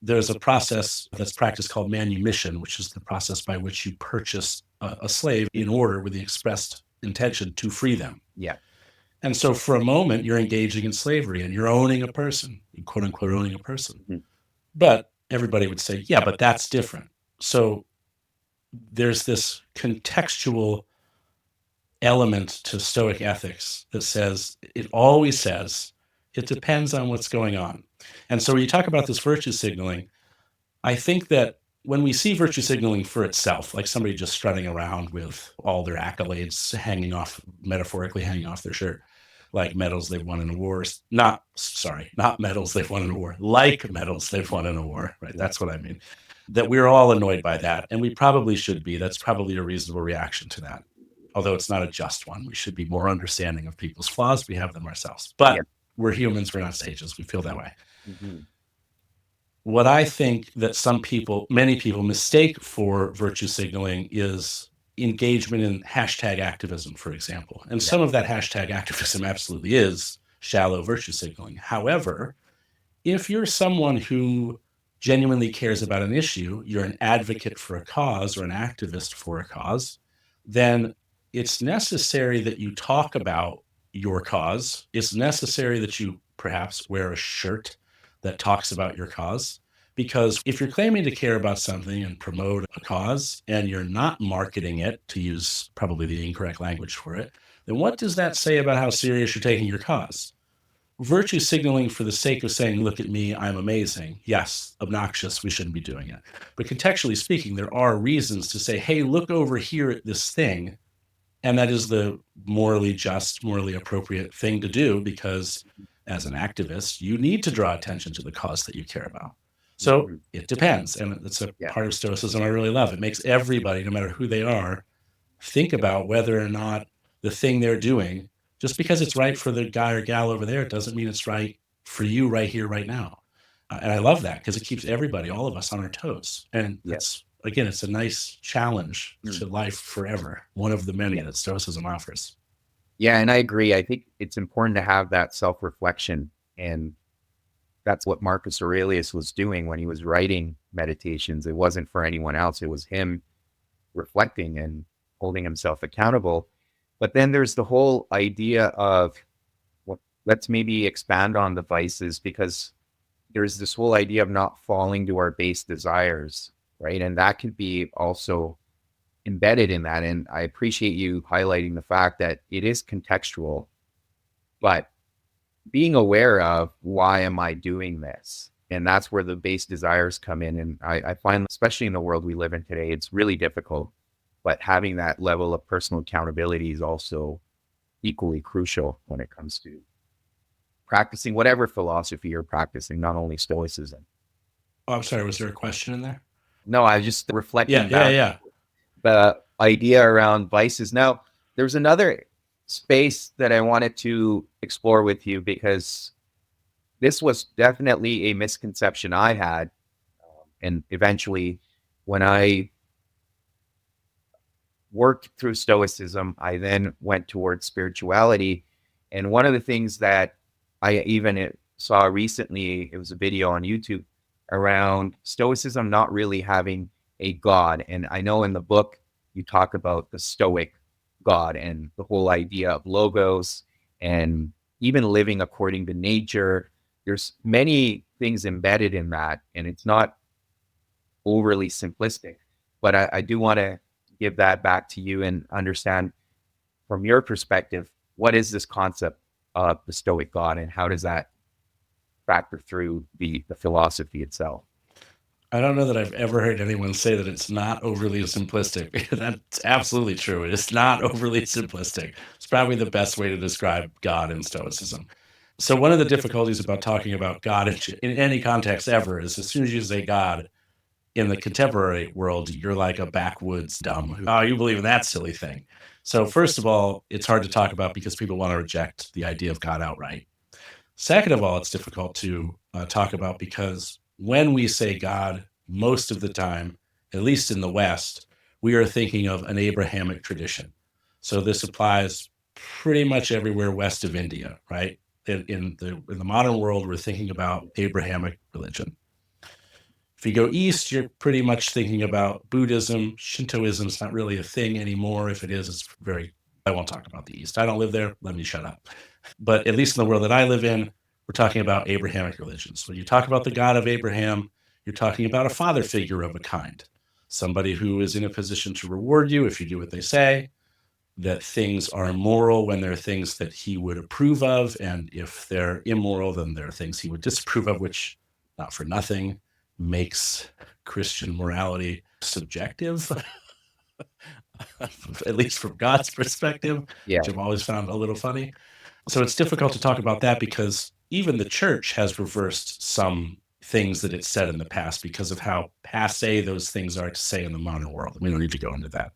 There's a process that's practiced called manumission, which is the process by which you purchase a slave in order with the expressed intention to free them. Yeah. And so for a moment, you're engaging in slavery and you're owning a person, quote unquote, owning a person. Mm-hmm. But everybody would say, yeah, but that's different. So there's this contextual element to Stoic ethics that says, it always says, it depends on what's going on. And so when you talk about this virtue signaling, I think that when we see virtue signaling for itself, like somebody just strutting around with all their accolades hanging off, metaphorically hanging off their shirt, like medals they've won in a war, not medals they've won in a war, like medals they've won in a war, right? That's what I mean. That we're all annoyed by that, and we probably should be. That's probably a reasonable reaction to that. Although it's not a just one. We should be more understanding of people's flaws. We have them ourselves. But we're humans, we're not sages. We feel that way. Mm-hmm. What I think that many people mistake for virtue signaling is engagement in hashtag activism, for example. And some of that hashtag activism absolutely is shallow virtue signaling. However, if you're someone who genuinely cares about an issue, you're an advocate for a cause or an activist for a cause, then it's necessary that you talk about your cause. It's necessary that you perhaps wear a shirt that talks about your cause. Because if you're claiming to care about something and promote a cause and you're not marketing it, to use probably the incorrect language for it, then what does that say about how serious you're taking your cause? Virtue signaling for the sake of saying, look at me, I'm amazing. Yes, obnoxious, we shouldn't be doing it. But contextually speaking, there are reasons to say, hey, look over here at this thing. And that is the morally just, morally appropriate thing to do, because as an activist, you need to draw attention to the cause that you care about. So it depends. And it's a part of Stoicism I really love. It makes everybody, no matter who they are, think about whether or not the thing they're doing, just because it's right for the guy or gal over there, doesn't mean it's right for you right here, right now. And I love that because it keeps everybody, all of us, on our toes. And it's, again, it's a nice challenge to life forever. One of the many that Stoicism offers. Yeah, and I agree. I think it's important to have that self-reflection, and that's what Marcus Aurelius was doing when he was writing Meditations. It wasn't for anyone else. It was him reflecting and holding himself accountable. But then there's the whole idea of, well, let's maybe expand on the vices, because there's this whole idea of not falling to our base desires, right? And that could be also embedded in that. And I appreciate you highlighting the fact that it is contextual, but being aware of, why am I doing this? And that's where the base desires come in. And I find, especially in the world we live in today, it's really difficult. But having that level of personal accountability is also equally crucial when it comes to practicing whatever philosophy you're practicing, not only Stoicism. Oh, I'm sorry. Was there a question in there? No, I was just reflecting back the idea around vices. Now, there's another space that I wanted to explore with you, because this was definitely a misconception I had. And eventually, when I worked through Stoicism, I then went towards spirituality. And one of the things that I even saw recently, it was a video on YouTube around Stoicism not really having a God. And I know in the book, you talk about the Stoic God and the whole idea of logos and even living according to nature. There's many things embedded in that, and it's not overly simplistic. But I do want to give that back to you and understand from your perspective, what is this concept of the Stoic God, and how does that factor through the philosophy itself? I don't know that I've ever heard anyone say that it's not overly simplistic. That's absolutely true. It is not overly simplistic. It's probably the best way to describe God in Stoicism. So one of the difficulties about talking about God in any context ever is, as soon as you say God, In the contemporary world, you're like a backwoods dumb. Oh, you believe in that silly thing. So first of all, it's hard to talk about because people want to reject the idea of God outright. Second of all, it's difficult to talk about because when we say God, most of the time, at least in the West, we are thinking of an Abrahamic tradition. So this applies pretty much everywhere west of India, right? In the modern world, we're thinking about Abrahamic religion. If you go east, you're pretty much thinking about Buddhism. Shintoism is not really a thing anymore. If it is, it's very, I won't talk about the East. I don't live there. Let me shut up. But at least in the world that I live in, we're talking about Abrahamic religions. When you talk about the God of Abraham, you're talking about a father figure of a kind, somebody who is in a position to reward you if you do what they say, that things are moral when there are things that he would approve of. And if they're immoral, then there are things he would disapprove of, which, not for nothing, makes Christian morality subjective, at least from God's perspective, Yeah. which I've always found a little funny. So it's difficult to talk about that because even the church has reversed some things that it's said in the past because of how passe those things are to say in the modern world. We don't need to go into that.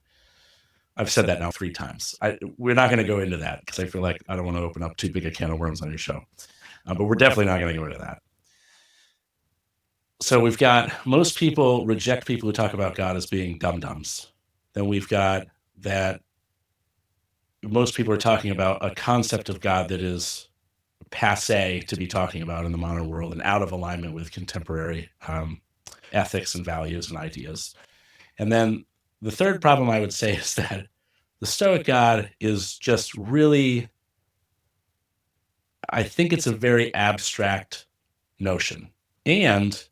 I've said that now 3 times. We're not going to go into that because I feel like I don't want to open up too big a can of worms on your show. But we're definitely not going to go into that. So we've got most people reject people who talk about God as being dum-dums. Then we've got that most people are talking about a concept of God that is passe to be talking about in the modern world and out of alignment with contemporary ethics and values and ideas. And then the third problem I would say is that the Stoic God is just really, I think it's a very abstract notion. And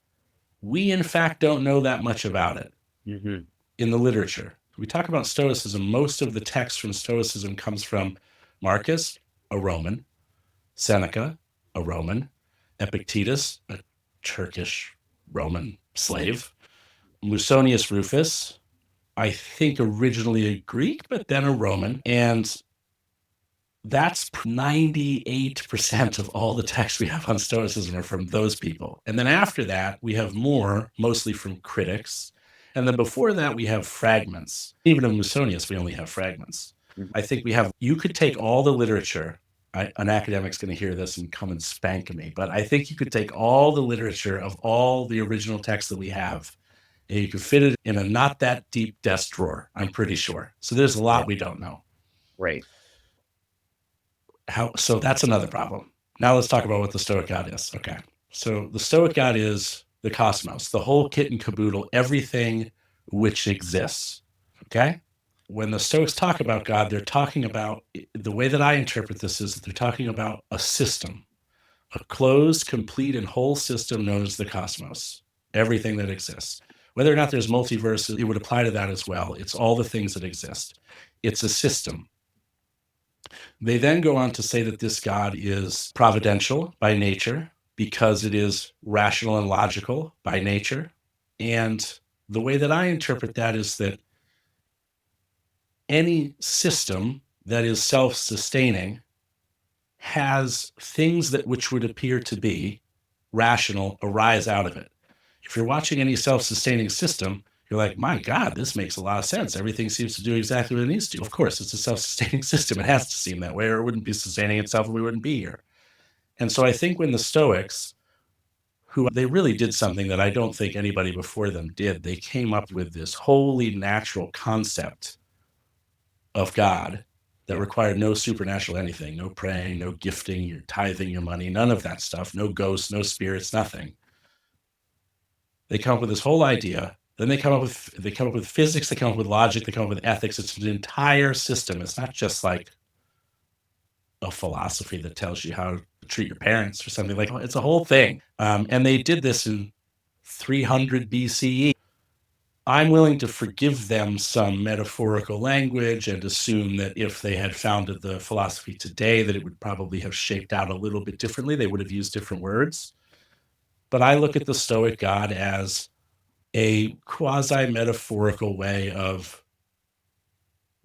we, in fact, don't know that much about it in the literature. We talk about Stoicism. Most of the text from Stoicism comes from Marcus, a Roman, Seneca, a Roman, Epictetus, a Turkish Roman slave, Musonius Rufus, I think originally a Greek, but then a Roman. And that's 98% of all the texts we have on Stoicism are from those people. And then after that, we have more, mostly from critics. And then before that, we have fragments. Even in Musonius, we only have fragments. I think you could take all the literature. An academic's going to hear this and come and spank me, but I think you could take all the literature of all the original texts that we have, and you could fit it in a not that deep desk drawer, I'm pretty sure. So there's a lot we don't know. Right. So that's another problem. Now let's talk about what the Stoic God is. Okay. So the Stoic God is the cosmos, the whole kit and caboodle, everything which exists. Okay. When the Stoics talk about God, they're talking about, the way that I interpret this is that they're talking about a system, a closed, complete, and whole system known as the cosmos, everything that exists. Whether or not there's multiverses, it would apply to that as well. It's all the things that exist. It's a system. They then go on to say that this God is providential by nature because it is rational and logical by nature. And the way that I interpret that is that any system that is self-sustaining has things that which would appear to be rational arise out of it. If you're watching any self-sustaining system, you're like, my God, this makes a lot of sense. Everything seems to do exactly what it needs to. Of course, it's a self-sustaining system. It has to seem that way, or it wouldn't be sustaining itself and we wouldn't be here. And so I think when the Stoics, who they really did something that I don't think anybody before them did, they came up with this wholly natural concept of God that required no supernatural anything, no praying, no gifting, your tithing your money, none of that stuff, no ghosts, no spirits, nothing. They come up with this whole idea. Then they come up with physics, they come up with logic, they come up with ethics. It's an entire system. It's not just like a philosophy that tells you how to treat your parents or something. Like, it's a whole thing. And they did this in 300 BCE. I'm willing to forgive them some metaphorical language and assume that if they had founded the philosophy today, that it would probably have shaped out a little bit differently. They would have used different words. But I look at the Stoic God as a quasi-metaphorical way of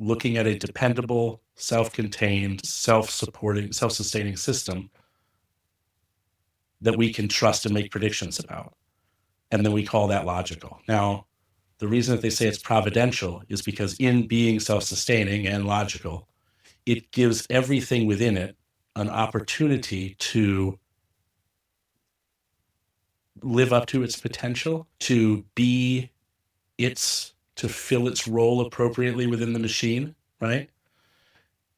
looking at a dependable, self-contained, self-supporting, self-sustaining system that we can trust and make predictions about. And then we call that logical. Now, the reason that they say it's providential is because in being self-sustaining and logical, it gives everything within it an opportunity to live up to its potential, to fill its role appropriately within the machine, right?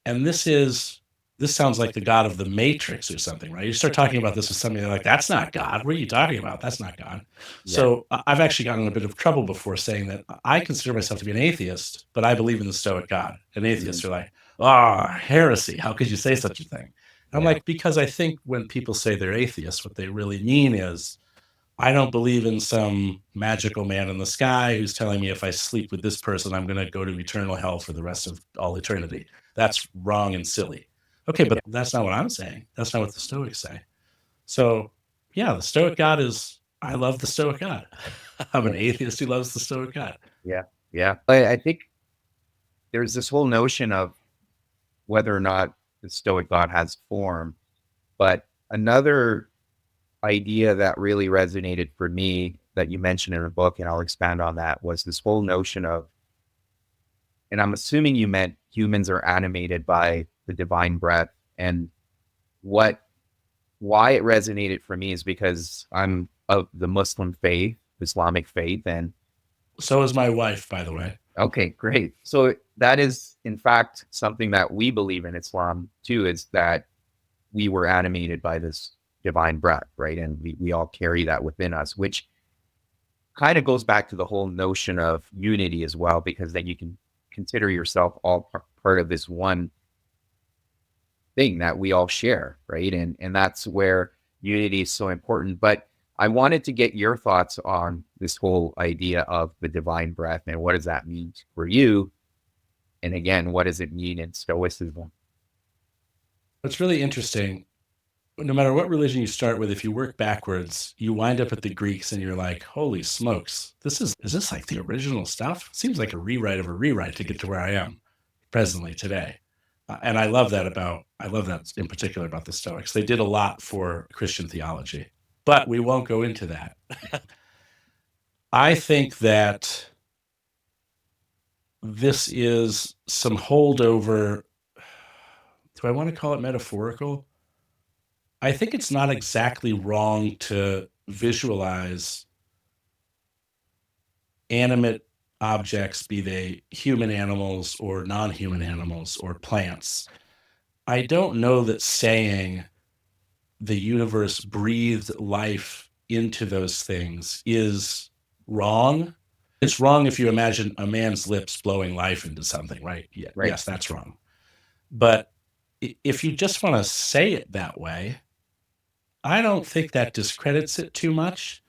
And this sounds like the God of the Matrix or something, right? You start talking about this with somebody like, that's not God. What are you talking about? That's not God. Yeah. So I've actually gotten in a bit of trouble before saying that I consider myself to be an atheist, but I believe in the Stoic God. And atheists are like, heresy. How could you say such a thing? And I'm like, because I think when people say they're atheists, what they really mean is, I don't believe in some magical man in the sky who's telling me if I sleep with this person, I'm going to go to eternal hell for the rest of all eternity. That's wrong and silly. Okay, but that's not what I'm saying. That's not what the Stoics say. So, yeah, the Stoic God I love the Stoic God. I'm an atheist who loves the Stoic God. Yeah. Yeah. I think there's this whole notion of whether or not the Stoic God has form. But another idea that really resonated for me that you mentioned in the book, and I'll expand on that, was this whole notion of, and I'm assuming you meant humans are animated by the divine breath. And why it resonated for me is because I'm of the Muslim faith, Islamic faith, and so is my wife, by the way. Okay, great. So that is, in fact, something that we believe in Islam too, is that we were animated by this divine breath, right? And we all carry that within us, which kind of goes back to the whole notion of unity as well, because then you can consider yourself all part of this one thing that we all share, right? And that's where unity is so important. But I wanted to get your thoughts on this whole idea of the divine breath and what does that mean for you? And again, what does it mean in Stoicism? It's really interesting. No matter what religion you start with, if you work backwards, you wind up at the Greeks and you're like, holy smokes, is this like the original stuff? Seems like a rewrite of a rewrite to get to where I am presently today. And I love that in particular about the Stoics. They did a lot for Christian theology, but we won't go into that. I think that this is some holdover. Do I want to call it metaphorical? I think it's not exactly wrong to visualize animate objects, be they human animals or non-human animals or plants. I don't know that saying the universe breathed life into those things is wrong. It's wrong if you imagine a man's lips blowing life into something, right? Yeah, Right. Yes, that's wrong. But if you just want to say it that way, I don't think that discredits it too much.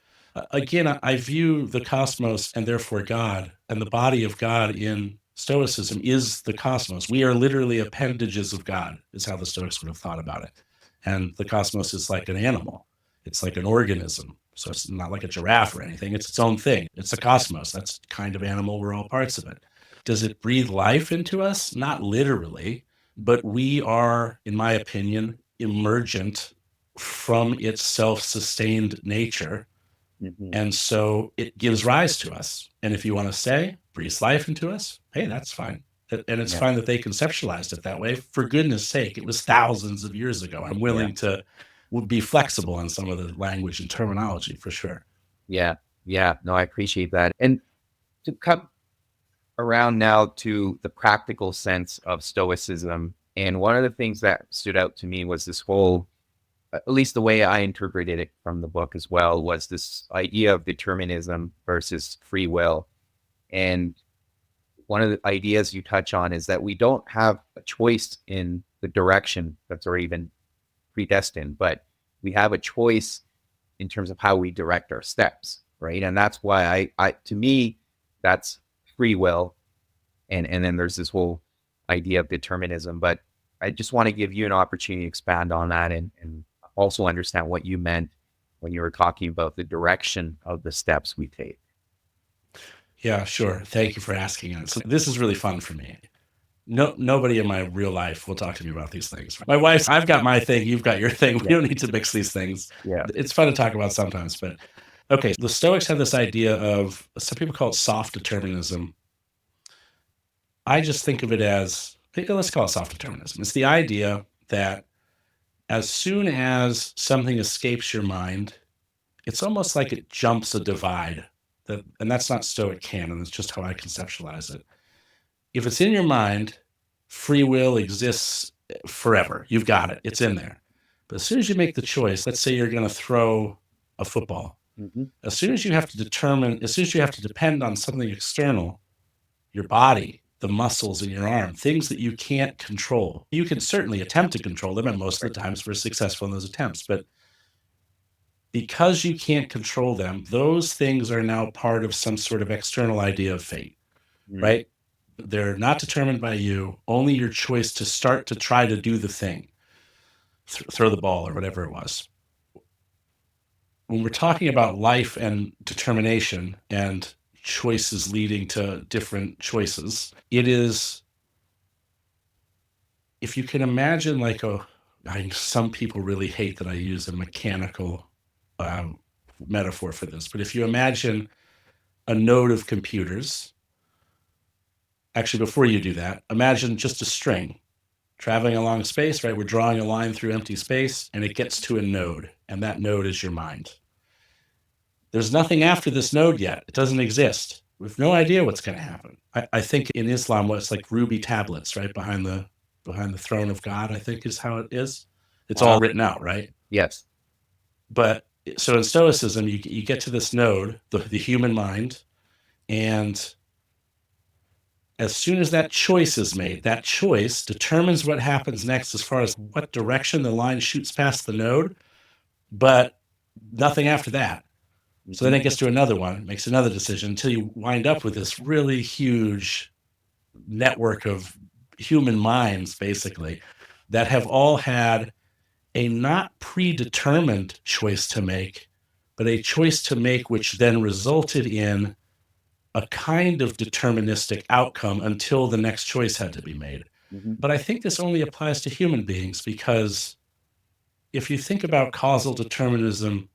Again, I view the cosmos and therefore God and the body of God in Stoicism is the cosmos. We are literally appendages of God, is how the Stoics would have thought about it. And the cosmos is like an animal, it's like an organism. So it's not like a giraffe or anything, it's its own thing. It's the cosmos. That's the kind of animal, we're all parts of it. Does it breathe life into us? Not literally, but we are, in my opinion, emergent from its self-sustained nature. Mm-hmm. And so it gives rise to us. And if you want to say, breathes life into us, hey, that's fine. And it's fine that they conceptualized it that way. For goodness sake, it was thousands of years ago. I'm willing to be flexible on some of the language and terminology for sure. Yeah. Yeah. No, I appreciate that. And to come around now to the practical sense of Stoicism, and one of the things that stood out to me was this whole, at least the way I interpreted it from the book as well, was this idea of determinism versus free will. And one of the ideas you touch on is that we don't have a choice in the direction that's already been predestined, but we have a choice in terms of how we direct our steps, right? And that's why I to me, that's free will. And then there's this whole idea of determinism. But I just want to give you an opportunity to expand on that and also understand what you meant when you were talking about the direction of the steps we take. Yeah, sure. Thank you for asking it. So this is really fun for me. Nobody in my real life will talk to me about these things. My wife's, I've got my thing, you've got your thing. We don't need to mix these things. Yeah. It's fun to talk about sometimes, but Okay, the Stoics have this idea of, some people call it soft determinism. I just think of it as, let's call it soft determinism. It's the idea that as soon as something escapes your mind, it's almost like it jumps a divide. And that's not Stoic canon, it's just how I conceptualize it. If it's in your mind, free will exists forever. You've got it, it's in there. But as soon as you make the choice, let's say you're going to throw a football, as soon as you have to depend on something external, your body, the muscles in your arm, things that you can't control. You can certainly attempt to control them, and most of the times we're successful in those attempts. But because you can't control them, those things are now part of some sort of external idea of fate, right? They're not determined by you, only your choice to start to try to do the thing, throw the ball or whatever it was. When we're talking about life and determination and choices leading to different choices, it is, if you can imagine like some people really hate that I use a mechanical metaphor for this, but if you imagine a node of computers, actually, before you do that, imagine just a string traveling along space, right? We're drawing a line through empty space and it gets to a node, and that node is your mind. There's nothing after this node yet. It doesn't exist. We have no idea what's going to happen. I think in Islam, what's like ruby tablets, right? Behind the throne of God, I think is how it is. It's all written out, right? Yes. But so in Stoicism, you get to this node, the human mind, and as soon as that choice is made, that choice determines what happens next as far as what direction the line shoots past the node, but nothing after that. So then it gets to another one, makes another decision until you wind up with this really huge network of human minds, basically, that have all had a not predetermined choice to make, but a choice to make which then resulted in a kind of deterministic outcome until the next choice had to be made. But I think this only applies to human beings, because if you think about causal determinism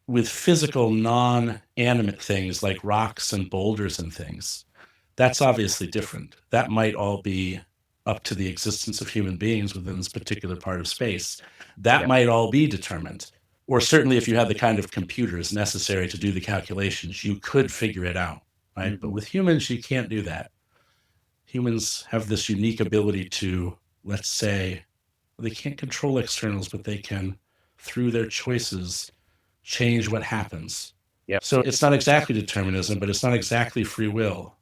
with physical, non-animate things like rocks and boulders and things, that's obviously different. That might all be up to the existence of human beings within this particular part of space. That might all be determined. Or certainly if you had the kind of computers necessary to do the calculations, you could figure it out, right? But with humans, you can't do that. Humans have this unique ability to, let's say, they can't control externals, but they can, through their choices, change what happens. So it's not exactly determinism, but it's not exactly free will.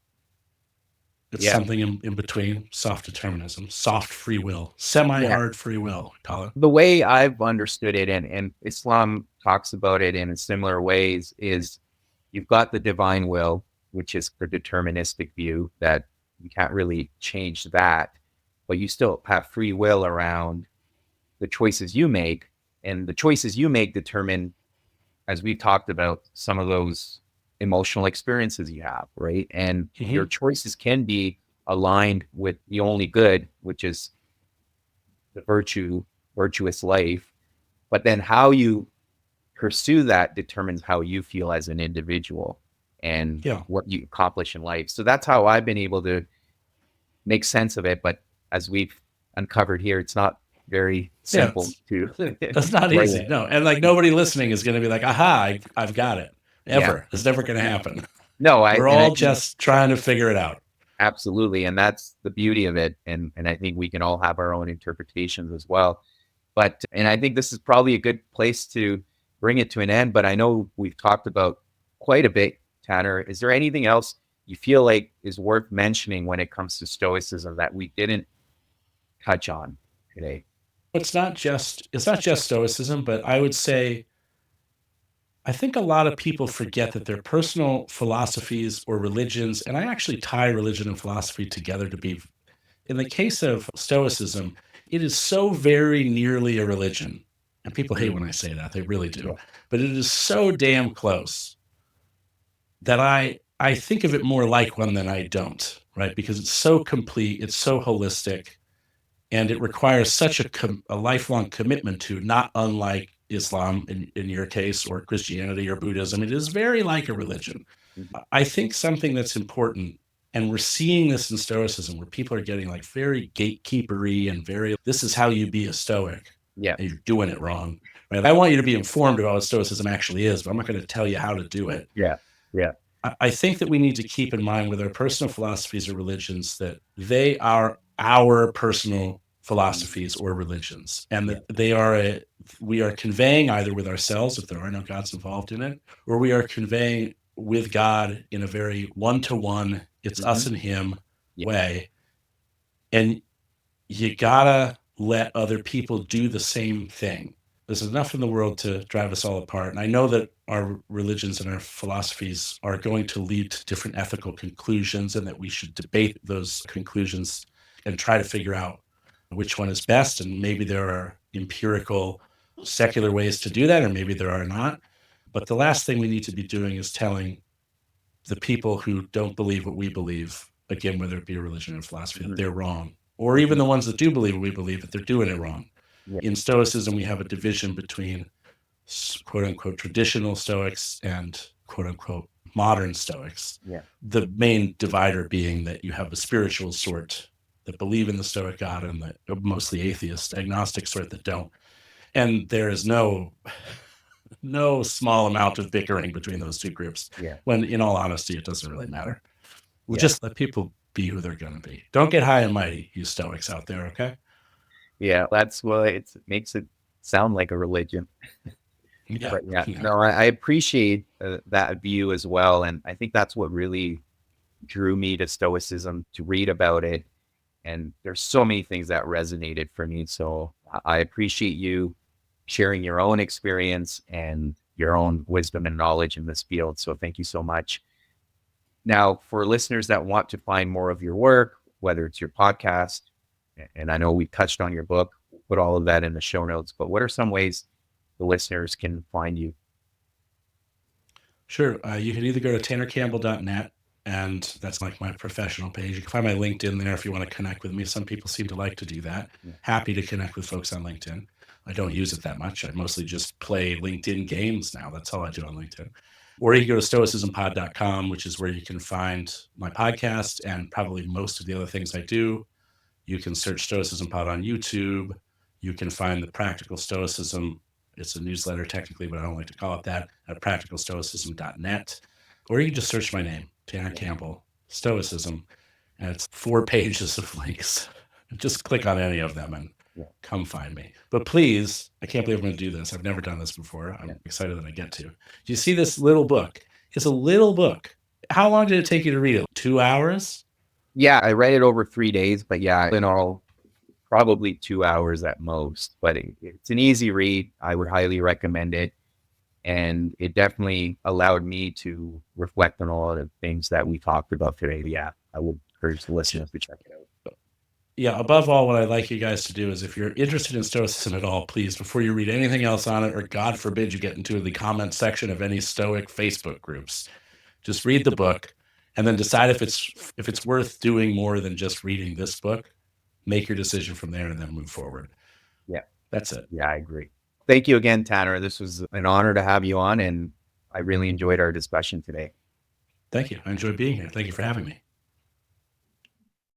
It's something in between, soft determinism, soft free will, semi-hard free will, call it. The way I've understood it, and Islam talks about it in similar ways, is you've got the divine will, which is the deterministic view that you can't really change that, but you still have free will around the choices you make, and the choices you make determine, as we've talked about, some of those emotional experiences you have, right? And your choices can be aligned with the only good, which is the virtuous life. But then how you pursue that determines how you feel as an individual and what you accomplish in life. So that's how I've been able to make sense of it. But as we've uncovered here, it's not very simple to. That's not easy. No. And like nobody listening is going to be like, aha, I've got it. Ever. It's never going to happen. No, we're all just trying to figure it out. Absolutely. And that's the beauty of it. And I think we can all have our own interpretations as well. And I think this is probably a good place to bring it to an end. But I know we've talked about quite a bit, Tanner. Is there anything else you feel like is worth mentioning when it comes to Stoicism that we didn't touch on today? It's not just Stoicism, but I would say, I think a lot of people forget that their personal philosophies or religions, and I actually tie religion and philosophy together to be, in the case of Stoicism, it is so very nearly a religion. And people hate when I say that, they really do. But it is so damn close that I think of it more like one than I don't, right? Because it's so complete, it's so holistic, and it requires such a lifelong commitment to, not unlike Islam in your case, or Christianity or Buddhism. It is very like a religion. Mhm. I think something that's important, and we're seeing this in Stoicism, where people are getting like very gatekeepery and very, this is how you be a Stoic, Yeah. and you're doing it wrong. Right? I want you to be informed about what Stoicism actually is, but I'm not going to tell you how to do it. Yeah. Yeah. I think that we need to keep in mind with our personal philosophies or religions that they are our personal philosophies or religions, and Yeah. that we are conveying either with ourselves, if there are no gods involved in it, or we are conveying with God in a very one-to-one, it's us Mhm. and him Yeah. way. And you gotta let other people do the same thing. There's enough in the world to drive us all apart. And I know that our religions and our philosophies are going to lead to different ethical conclusions, and that we should debate those conclusions and try to figure out which one is best. And maybe there are empirical, secular ways to do that, or maybe there are not. But the last thing we need to be doing is telling the people who don't believe what we believe, again, whether it be a religion or philosophy, that Mhm. they're wrong, or even Mhm. the ones that do believe what we believe, that they're doing it wrong. Yeah. In Stoicism, we have a division between quote unquote traditional Stoics and quote unquote modern Stoics. Yeah. The main divider being that you have the spiritual sort that believe in the Stoic God, and the mostly atheist, agnostic sort that don't. And there is no small amount of bickering between those two groups. Yeah. When, in all honesty, it doesn't really matter. We'll Yeah. just let people be who they're going to be. Don't get high and mighty, you Stoics out there, okay? Yeah. That's what it makes it sound like a religion. Yeah. But yeah, Yeah. no, I appreciate that view as well. And I think that's what really drew me to Stoicism, to read about it. And there's so many things that resonated for me. So I appreciate you sharing your own experience and your own wisdom and knowledge in this field. So thank you so much. Now, for listeners that want to find more of your work, whether it's your podcast, and I know we touched on your book, we'll put all of that in the show notes, but what are some ways the listeners can find you? Sure. You can either go to tannercampbell.net, and that's like my professional page. You can find my LinkedIn there if you want to connect with me. Some people seem to like to do that. Yeah. Happy to connect with folks on LinkedIn. I don't use it that much. I mostly just play LinkedIn games now. That's all I do on LinkedIn. Or you can go to stoicismpod.com, which is where you can find my podcast and probably most of the other things I do. You can search Stoicism Pod on YouTube. You can find the Practical Stoicism. It's a newsletter technically, but I don't like to call it that, at practicalstoicism.net. Or you can just search my name, Tanner Campbell, Stoicism, and it's 4 pages of links. Just click on any of them and Yeah. come find me. But please, I can't believe I'm going to do this. I've never done this before. I'm Yeah. excited that I get to. Do you see this little book? It's a little book. How long did it take you to read it? 2 hours? Yeah, I read it over 3 days, but yeah, in all, probably 2 hours at most. But it's an easy read. I would highly recommend it. And it definitely allowed me to reflect on all of the things that we talked about today. Yeah, I would encourage the listeners to check it out. Yeah, above all, what I'd like you guys to do is, if you're interested in Stoicism at all, please, before you read anything else on it, or God forbid you get into the comment section of any Stoic Facebook groups, just read the book and then decide if it's worth doing more than just reading this book. Make your decision from there and then move forward. Yeah. That's it. Yeah, I agree. Thank you again, Tanner. This was an honor to have you on, and I really enjoyed our discussion today. Thank you. I enjoyed being here. Thank you for having me.